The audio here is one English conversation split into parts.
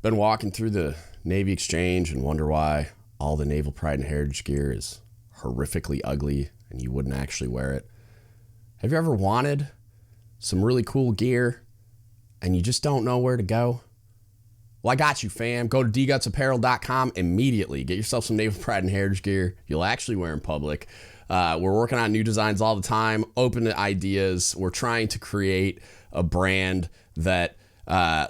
Been walking through the Navy Exchange and wonder why all the Naval Pride and Heritage gear is horrifically ugly and you wouldn't actually wear it. Have you ever wanted some really cool gear and you just don't know where to go? Well, I got you, fam. Go to dgutspodcast.com immediately. Get yourself some Naval Pride and Heritage gear you'll actually wear in public. We're working on new designs all the time, open to ideas. We're trying to create a brand that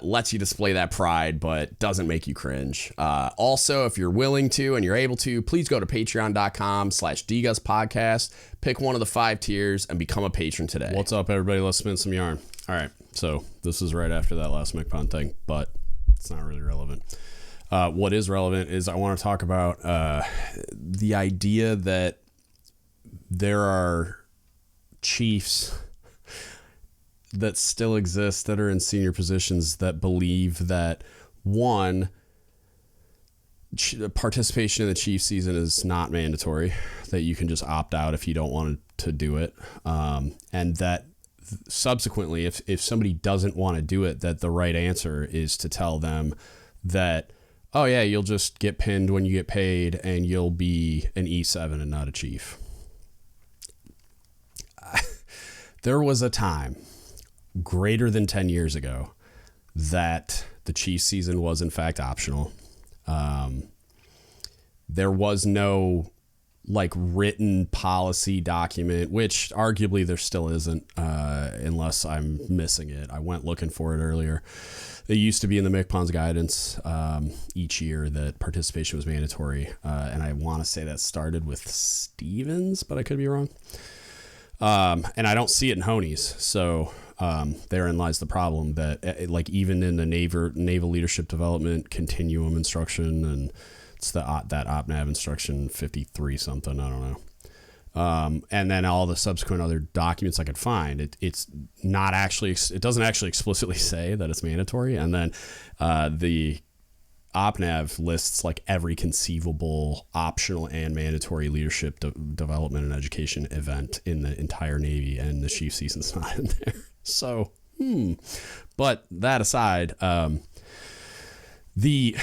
lets you display that pride, but doesn't make you cringe. Also, if you're willing to and you're able to, please go to patreon.com/dgutspodcast, pick one of the 5 tiers and become a patron today. What's up, everybody? Let's spin some yarn. All right. So this is right after that last McPon thing, but it's not really relevant. What is relevant is I want to talk about the idea that there are chiefs that still exist that are in senior positions that believe that, one, participation in the chief season is not mandatory, that you can just opt out if you don't want to do it, and that subsequently, if somebody doesn't want to do it, that the right answer is to tell them that, oh yeah, you'll just get pinned when you get paid and you'll be an E7 and not a chief. There was a time greater than 10 years ago that the chief season was in fact optional. There was no written policy document, which arguably there still isn't, unless I'm missing it. I went looking for it earlier. It used to be in the MCPON's guidance each year that participation was mandatory. And I want to say that started with Stevens, but I could be wrong. And I don't see it in Honey's. So therein lies the problem that even in the naval leadership development continuum instruction, and it's that OpNav instruction 53 something, I don't know. And then all the subsequent other documents I could find, it's not actually, it doesn't actually explicitly say that it's mandatory. And then the OpNav lists every conceivable optional and mandatory leadership development and education event in the entire Navy, and the chief season's not in there. So, but that aside, the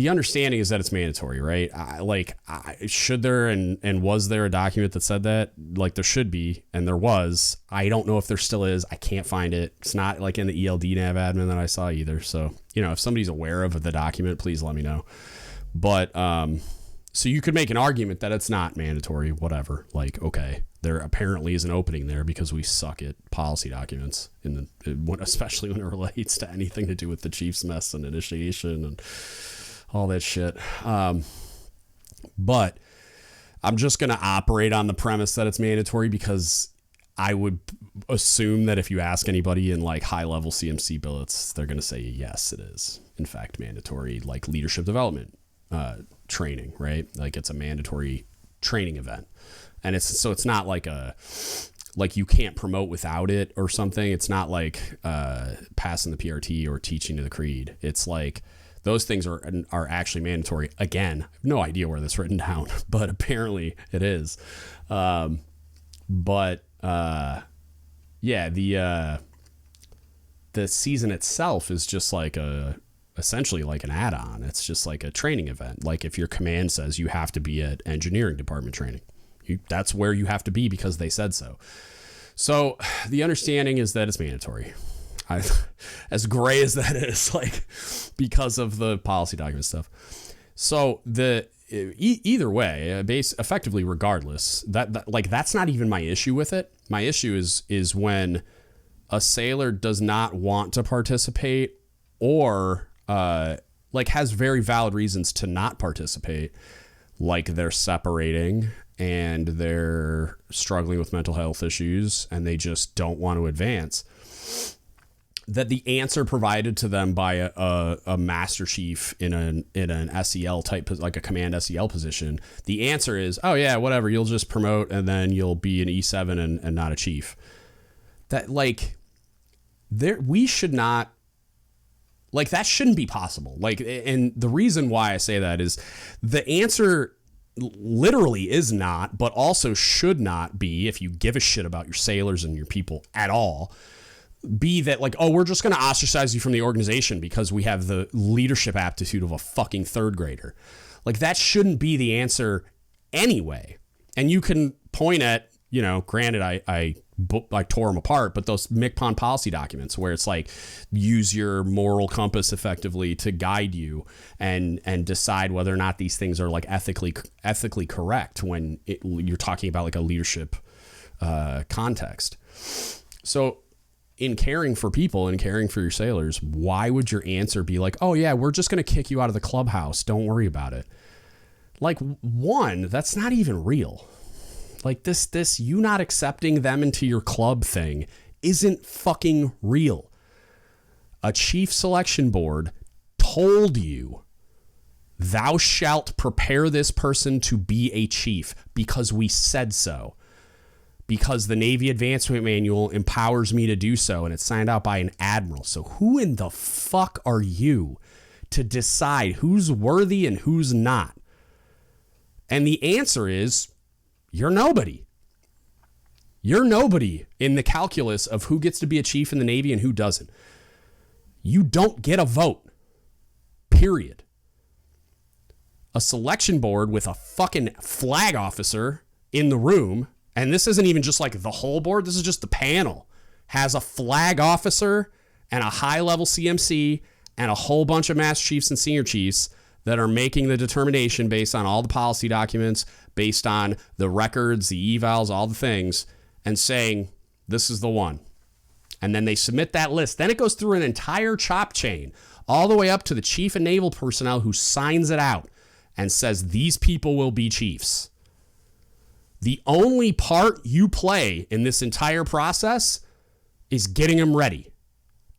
understanding is that it's mandatory, right? Should there and was there a document that said that? There should be, and there was. I don't know if there still is. I can't find it. It's not in the ELD nav admin that I saw either. So, if somebody's aware of the document, please let me know. But so you could make an argument that it's not mandatory, whatever. Okay, there apparently is an opening there because we suck at policy documents, especially when it relates to anything to do with the chief's mess and initiation and all that shit. But I'm just going to operate on the premise that it's mandatory because I would assume that if you ask anybody in high-level CMC billets, they're going to say, yes, it is, in fact, mandatory, leadership development training, right? It's a mandatory training event. And it's not you can't promote without it or something. It's not passing the PRT or teaching to the creed. It's those things are actually mandatory. Again, I have no idea where that's written down, but apparently it is. The season itself is just essentially an add-on. It's just a training event. If your command says you have to be at engineering department training, that's where you have to be because they said so. So the understanding is that it's mandatory. As gray as that is, because of the policy document stuff. So either way, effectively, regardless, that's not even my issue with it. My issue is when a sailor does not want to participate or has very valid reasons to not participate, they're separating and they're struggling with mental health issues and they just don't want to advance, that the answer provided to them by a master chief in an SEL type, a command SEL position, the answer is, oh yeah, whatever, you'll just promote and then you'll be an E7 and not a chief. That we should not, that shouldn't be possible. And the reason why I say that is the answer literally is not, but also should not be, if you give a shit about your sailors and your people at all, be that like, oh, we're just going to ostracize you from the organization because we have the leadership aptitude of a fucking third grader. Like, that shouldn't be the answer anyway. And you can point at, you know, granted, I tore them apart, but those MCPON policy documents where it's like, use your moral compass effectively to guide you and decide whether or not these things are like ethically correct when you're talking about like a leadership context. So in caring for people and caring for your sailors, why would your answer be like, oh yeah, we're just going to kick you out of the clubhouse, don't worry about it? Like, one, that's not even real. Like, this you not accepting them into your club thing isn't fucking real. A chief selection board told you, thou shalt prepare this person to be a chief because we said so. Because the Navy Advancement Manual empowers me to do so, and it's signed out by an admiral. So who in the fuck are you to decide who's worthy and who's not? And the answer is, you're nobody. You're nobody in the calculus of who gets to be a chief in the Navy and who doesn't. You don't get a vote. Period. A selection board with a fucking flag officer in the room, and this isn't even just like the whole board, this is just the panel, has a flag officer and a high-level CMC and a whole bunch of master chiefs and senior chiefs that are making the determination based on all the policy documents, based on the records, the evals, all the things, and saying, this is the one. And then they submit that list. Then it goes through an entire chop chain, all the way up to the chief of naval personnel who signs it out and says, these people will be chiefs. The only part you play in this entire process is getting them ready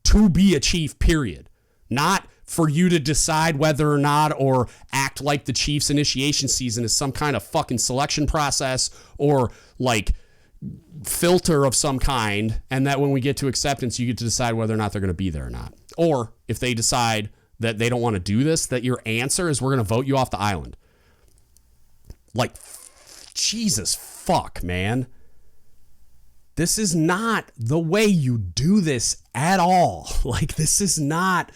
to be a chief, period. Not for you to decide whether or not, or act like the Chiefs initiation season is some kind of fucking selection process or like filter of some kind, and that when we get to acceptance, you get to decide whether or not they're going to be there or not. Or if they decide that they don't want to do this, that your answer is we're going to vote you off the island. Like, Jesus fuck, man. This is not the way you do this at all. Like, this is not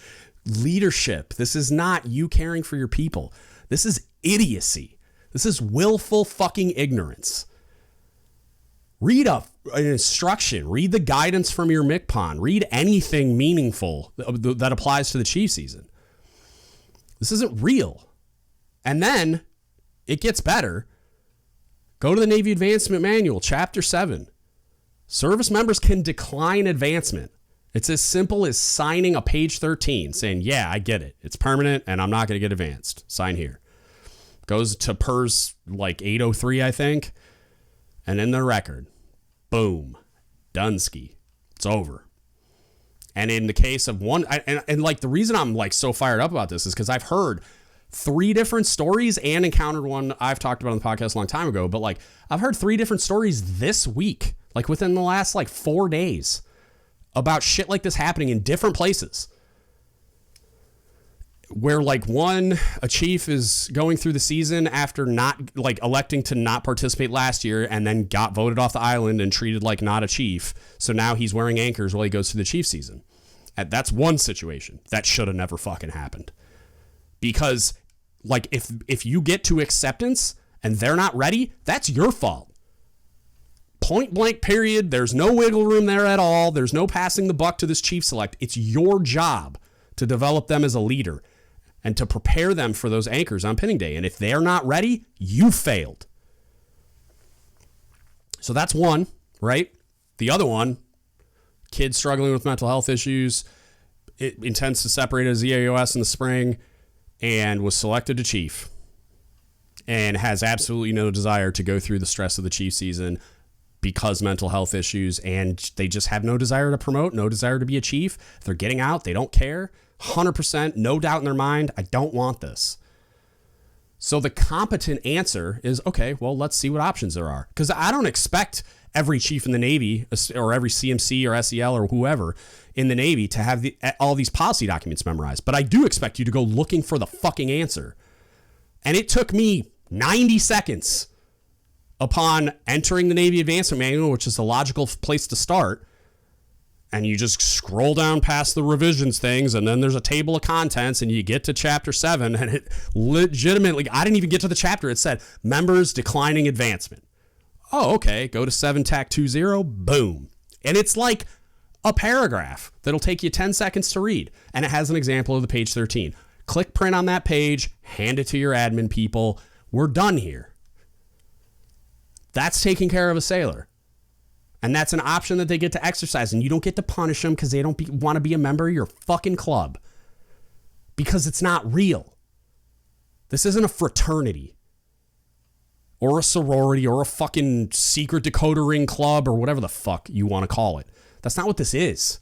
leadership. This is not you caring for your people. This is idiocy. This is willful fucking ignorance. Read an instruction. Read the guidance from your MCPON. Read anything meaningful that applies to the chief season. This isn't real. And then it gets better. Go to the Navy Advancement Manual, Chapter 7. Service members can decline advancement. It's as simple as signing a page 13 saying, yeah, I get it. It's permanent and I'm not going to get advanced. Sign here. Goes to PERS like 803, I think. And in the record, boom, Dunsky. It's over. And in the case of one, and like the reason I'm like so fired up about this is because I've heard 3 different stories and encountered one I've talked about on the podcast a long time ago, but like I've heard 3 different stories this week, like within the last like 4 days, about shit like this happening in different places. Where like a chief is going through the season after not like electing to not participate last year and then got voted off the island and treated like not a chief. So now he's wearing anchors while he goes through the chief season. And that's one situation that should have never fucking happened. Because like if you get to acceptance and they're not ready, that's your fault. Point blank, period. There's no wiggle room there at all. There's no passing the buck to this chief select. It's your job to develop them as a leader and to prepare them for those anchors on pinning day. And if they're not ready, you failed. So that's one, right? The other one, kid struggling with mental health issues, it intends to separate as EAOS in the spring and was selected to chief and has absolutely no desire to go through the stress of the chief season because mental health issues, and they just have no desire to promote, no desire to be a chief. They're getting out. They don't care. 100%, no doubt in their mind, I don't want this. So the competent answer is, okay, well, let's see what options there are. Because I don't expect every chief in the Navy or every CMC or SEL or whoever in the Navy to have all these policy documents memorized. But I do expect you to go looking for the fucking answer. And it took me 90 seconds upon entering the Navy Advancement Manual, which is the logical place to start, and you just scroll down past the revisions things, and then there's a table of contents, and you get to chapter 7, and it legitimately, I didn't even get to the chapter. It said members declining advancement. Oh, okay. Go to 7 TAC 20, boom. And it's like a paragraph that'll take you 10 seconds to read. And it has an example of the page 13. Click print on that page, hand it to your admin people. We're done here. That's taking care of a sailor. And that's an option that they get to exercise. And you don't get to punish them because they don't want to be a member of your fucking club. Because it's not real. This isn't a fraternity. Or a sorority. Or a fucking secret decoder ring club. Or whatever the fuck you want to call it. That's not what this is.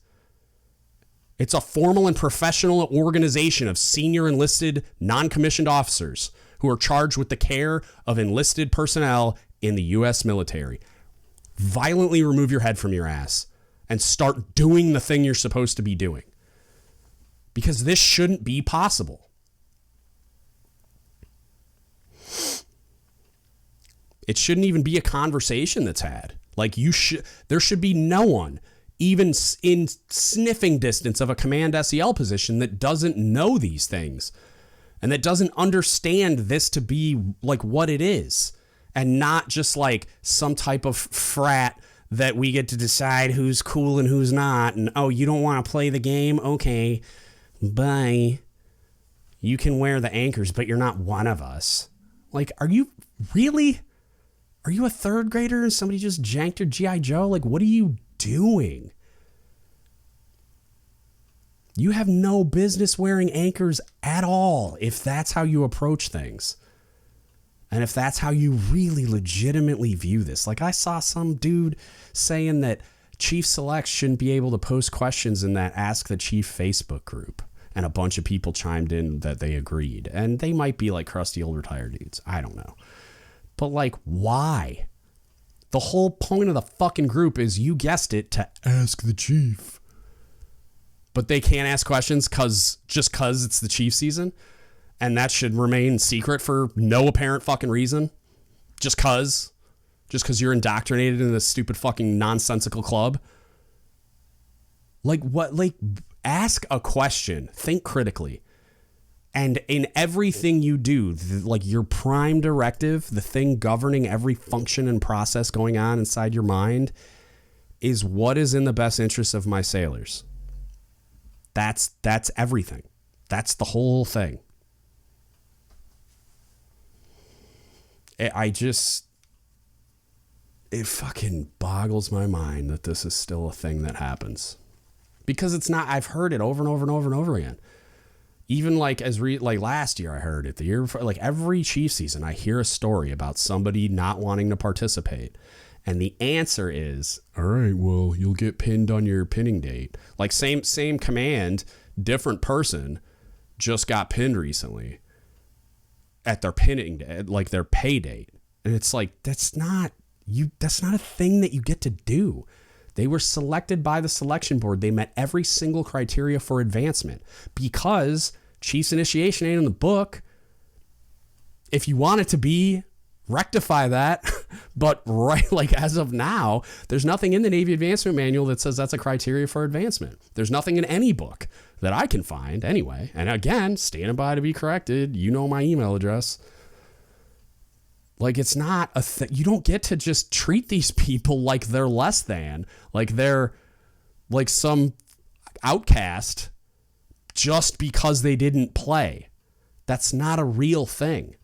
It's a formal and professional organization of senior enlisted non-commissioned officers who are charged with the care of enlisted personnel in the U.S. military. Violently remove your head from your ass and start doing the thing you're supposed to be doing. Because this shouldn't be possible. It shouldn't even be a conversation that's had. Like there should be no one even in sniffing distance of a command SEL position that doesn't know these things and that doesn't understand this to be like what it is. And not just like some type of frat that we get to decide who's cool and who's not. And, oh, you don't want to play the game? Okay, bye. You can wear the anchors, but you're not one of us. Like, are you really? Are you a third grader and somebody just janked your G.I. Joe? Like, what are you doing? You have no business wearing anchors at all if that's how you approach things. And if that's how you really legitimately view this. Like I saw some dude saying that Chief Selects shouldn't be able to post questions in that Ask the Chief Facebook group. And a bunch of people chimed in that they agreed. And they might be like crusty old retired dudes. I don't know. But like, why? The whole point of the fucking group is, you guessed it, to ask the chief. But they can't ask questions just cause it's the chief season? And that should remain secret for no apparent fucking reason. Just cause you're indoctrinated in this stupid fucking nonsensical club. Like what? Like, ask a question. Think critically. And in everything you do, like your prime directive, the thing governing every function and process going on inside your mind is what is in the best interest of my sailors. That's everything. That's the whole thing. It fucking boggles my mind that this is still a thing that happens. Because it's not. I've heard it over and over and over and over again. Even like like last year I heard it, the year before, like every chief season I hear a story about somebody not wanting to participate. And the answer is, all right, well, you'll get pinned on your pinning date. Like same command, different person just got pinned recently at their pinning, like their pay date. And it's like, that's not a thing that you get to do. They were selected by the selection board. They met every single criteria for advancement because Chief's initiation ain't in the book. If you want it to be, rectify that. But right, like as of now, there's nothing in the Navy Advancement Manual that says that's a criteria for advancement. There's nothing in any book that I can find anyway. And again, standing by to be corrected. You know my email address. Like, it's not a thing. You don't get to just treat these people like they're less than, like they're like some outcast just because they didn't play. That's not a real thing.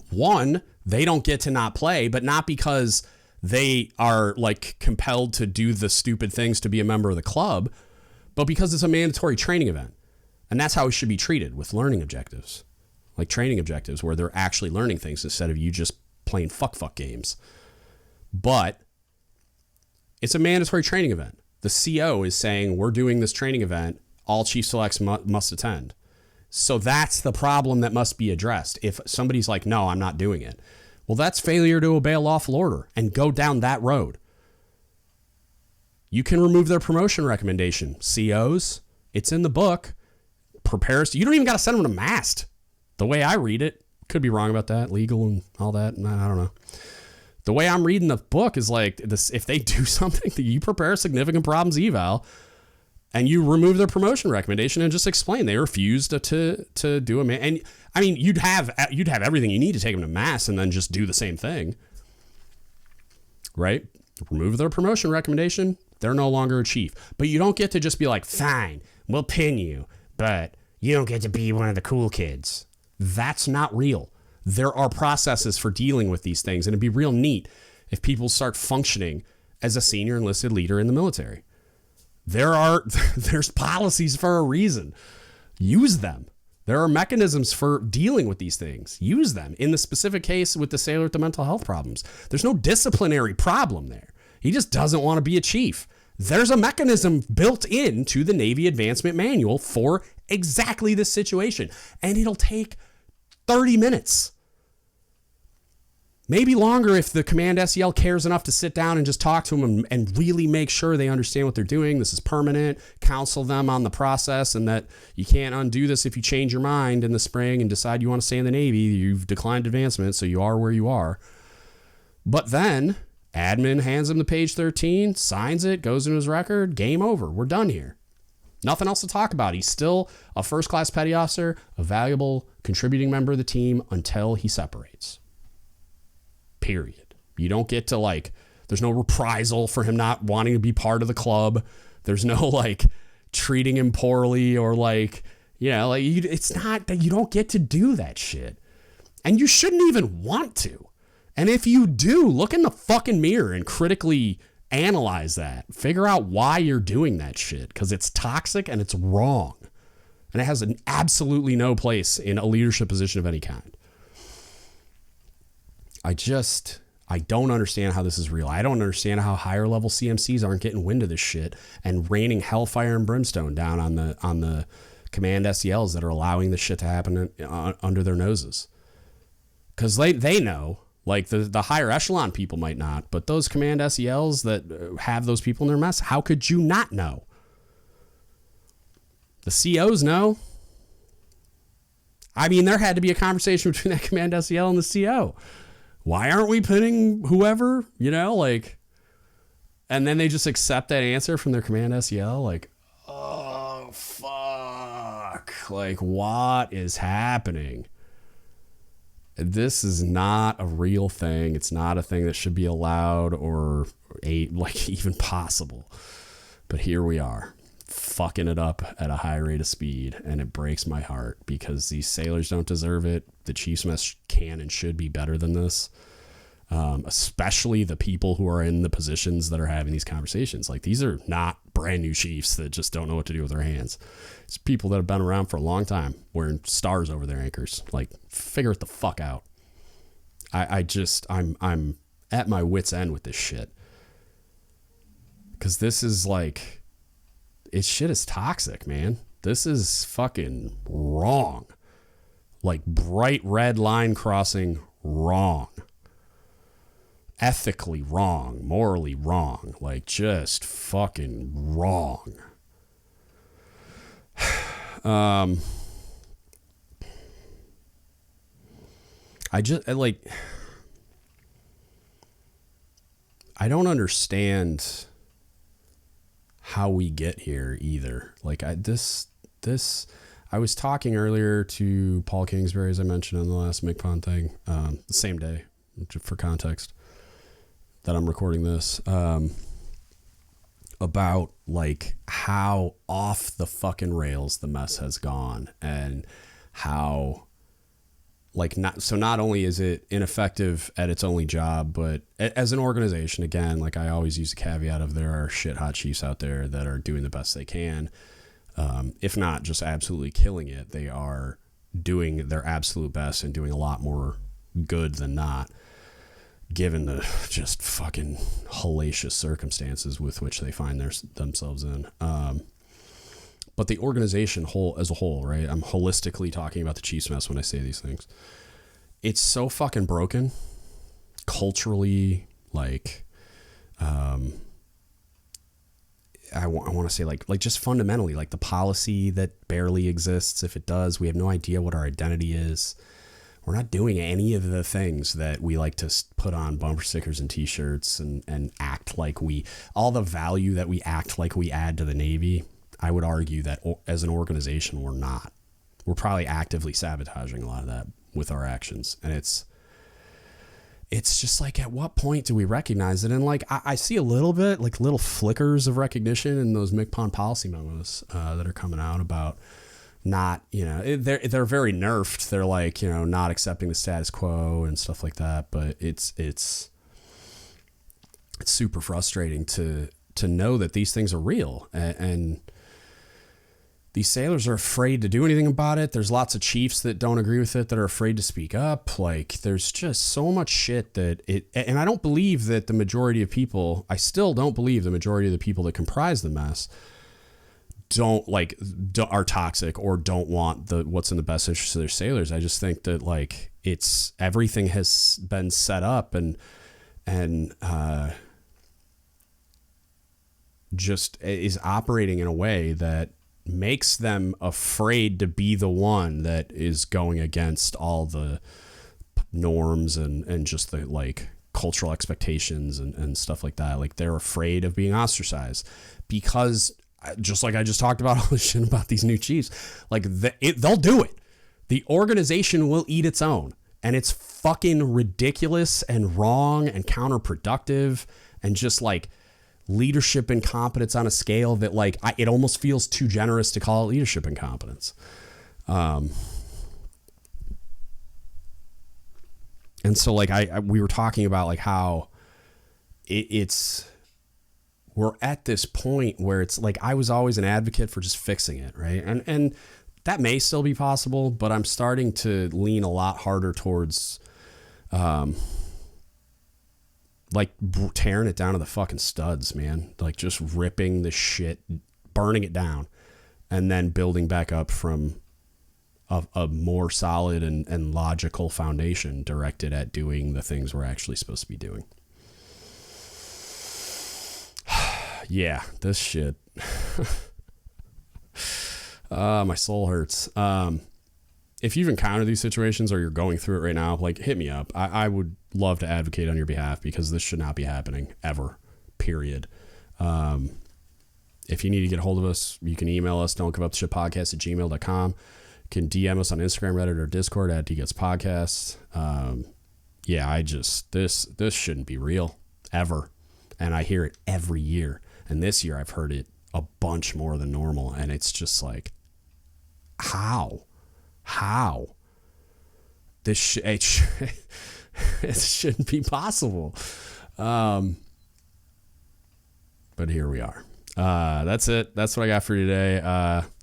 One, they don't get to not play, but not because they are like compelled to do the stupid things to be a member of the club, but because it's a mandatory training event. And that's how it should be treated with learning objectives. Like training objectives where they're actually learning things instead of you just playing fuck games. But it's a mandatory training event. The CO is saying, we're doing this training event. All Chief Selects must attend. So that's the problem that must be addressed. If somebody's like, no, I'm not doing it. Well, that's failure to obey a lawful order and go down that road. You can remove their promotion recommendation. COs, it's in the book. Prepares. You don't even got to send them to MAST. The way I read it, could be wrong about that, legal and all that. I don't know. The way I'm reading the book is like this: if they do something that you prepare a significant problems eval, and you remove their promotion recommendation and just explain they refused to do a and I mean you'd have everything you need to take them to mass and then just do the same thing, right? Remove their promotion recommendation, they're no longer a chief. But you don't get to just be like, fine, we'll pin you, but you don't get to be one of the cool kids. That's not real. There are processes for dealing with these things, and it'd be real neat if people start functioning as a senior enlisted leader in the military. There's policies for a reason. Use them. There are mechanisms for dealing with these things. Use them. In the specific case with the sailor with the mental health problems, there's no disciplinary problem there. He just doesn't want to be a chief. There's a mechanism built into the Navy Advancement Manual for exactly this situation. And it'll take 30 minutes. Maybe longer if the command SEL cares enough to sit down and just talk to them and really make sure they understand what they're doing. This is permanent. Counsel them on the process and that you can't undo this if you change your mind in the spring and decide you want to stay in the Navy. You've declined advancement, so you are where you are. But then admin hands him the page 13, signs it, goes into his record, game over. We're done here. Nothing else to talk about. He's still a first-class petty officer, a valuable contributing member of the team until he separates. Period. You don't get to there's no reprisal for him not wanting to be part of the club. There's no treating him poorly or it's not that you don't get to do that shit. And you shouldn't even want to. And if you do, look in the fucking mirror and critically analyze that. Figure out why you're doing that shit, because it's toxic and it's wrong. And it has absolutely no place in a leadership position of any kind. I don't understand how this is real. I don't understand how higher level CMCs aren't getting wind of this shit and raining hellfire and brimstone down on the command SELs that are allowing this shit to happen under their noses. Because they know, the higher echelon people might not, but those command SELs that have those people in their mess, how could you not know? The COs know. I mean, there had to be a conversation between that command SEL and the CO. Why aren't we pinning whoever, and then they just accept that answer from their command SEL, oh, fuck, what is happening? This is not a real thing. It's not a thing that should be allowed or even possible. But here we are, fucking it up at a high rate of speed, and it breaks my heart because these sailors don't deserve it. The Chiefs mess can and should be better than this, especially the people who are in the positions that are having these conversations. These are not brand new chiefs that just don't know what to do with their hands. It's people that have been around for a long time wearing stars over their anchors. Figure it the fuck out. I'm at my wit's end with this shit. Because this is shit is toxic, man. This is fucking wrong. Bright red line crossing wrong. Ethically wrong. Morally wrong. Just fucking wrong. I don't understand how we get here either. I was talking earlier to Paul Kingsbury, as I mentioned on the last McPon thing, the same day, for context, that I'm recording this, about how off the fucking rails the mess has gone, and how not only is it ineffective at its only job, but as an organization, again, I always use the caveat of there are shit hot chiefs out there that are doing the best they can. If not just absolutely killing it, they are doing their absolute best and doing a lot more good than not, given the just fucking hellacious circumstances with which they find themselves in. But the organization as a whole, right? I'm holistically talking about the Chiefs mess when I say these things. It's so fucking broken culturally, I want to say just fundamentally, the policy that barely exists. If it does, we have no idea what our identity is. We're not doing any of the things that we like to put on bumper stickers and t-shirts and act like all the value that we act like we add to the Navy. I would argue that as an organization, we're not. We're probably actively sabotaging a lot of that with our actions. And it's just like, at what point do we recognize it? And like, I see a little bit, like little flickers of recognition in those MCPON policy memos that are coming out about not, they're very nerfed. They're like, not accepting the status quo and stuff like that. But it's super frustrating to know that these things are real, and these sailors are afraid to do anything about it. There's lots of chiefs that don't agree with it, that are afraid to speak up. Like, there's just so much shit and I don't believe that the majority of people, I still don't believe the majority of the people that comprise the mess are toxic or don't want what's in the best interest of their sailors. I just think that like everything has been set up and just is operating in a way that makes them afraid to be the one that is going against all the norms and just the like cultural expectations and stuff like that. Like, they're afraid of being ostracized because, just like I just talked about all this shit about these new chiefs, like they'll do it. The organization will eat its own, and it's fucking ridiculous and wrong and counterproductive and just like leadership incompetence on a scale that like it almost feels too generous to call it leadership incompetence. And so like we were talking about like how we're at this point where it's like, I was always an advocate for just fixing it, right? And that may still be possible, but I'm starting to lean a lot harder towards like tearing it down to the fucking studs, man. Like, just ripping the shit, burning it down, and then building back up from a more solid and logical foundation directed at doing the things we're actually supposed to be doing. Yeah, this shit. My soul hurts. If you've encountered these situations or you're going through it right now, like, hit me up. I would love to advocate on your behalf, because this should not be happening ever, period. If you need to get a hold of us, you can email us, don'tgiveuptheshitpodcast@gmail.com. You can DM us on Instagram, Reddit, or Discord at DGUTSpodcast. This shouldn't be real ever. And I hear it every year. And this year I've heard it a bunch more than normal. And it's just like, how? This it shouldn't be possible. But here we are. That's it. That's what I got for you today. If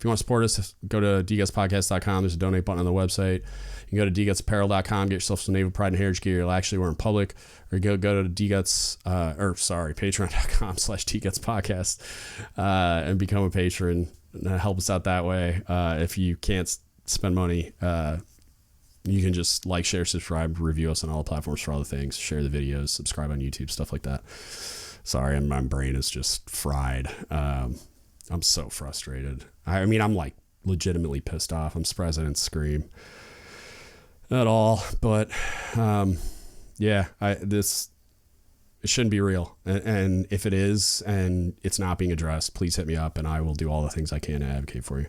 you want to support us, go to dgutspodcast.com. There's a donate button on the website. You can go to dgutsapparel.com, get yourself some naval pride and heritage gear you'll actually wear in public, or go to patreon.com/dgutspodcast, and become a patron and help us out that way. If you can't spend money, you can just like, share, subscribe, review us on all platforms for all the things, share the videos, subscribe on YouTube, stuff like that. Sorry, my brain is just fried. I'm so frustrated. I mean, I'm like legitimately pissed off. I'm surprised I didn't scream at all, but it shouldn't be real. And if it is and it's not being addressed, please hit me up and I will do all the things I can to advocate for you.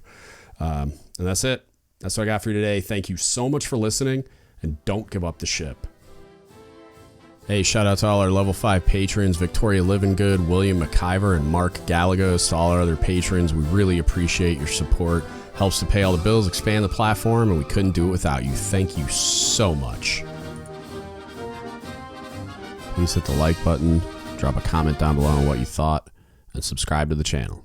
And that's it. That's what I got for you today. Thank you so much for listening, and don't give up the ship. Hey, shout out to all our level 5 patrons, Victoria Livingood, William McIver, and Mark Galagos. To all our other patrons, we really appreciate your support. Helps to pay all the bills, expand the platform, and we couldn't do it without you. Thank you so much. Please hit the like button, drop a comment down below on what you thought, and subscribe to the channel.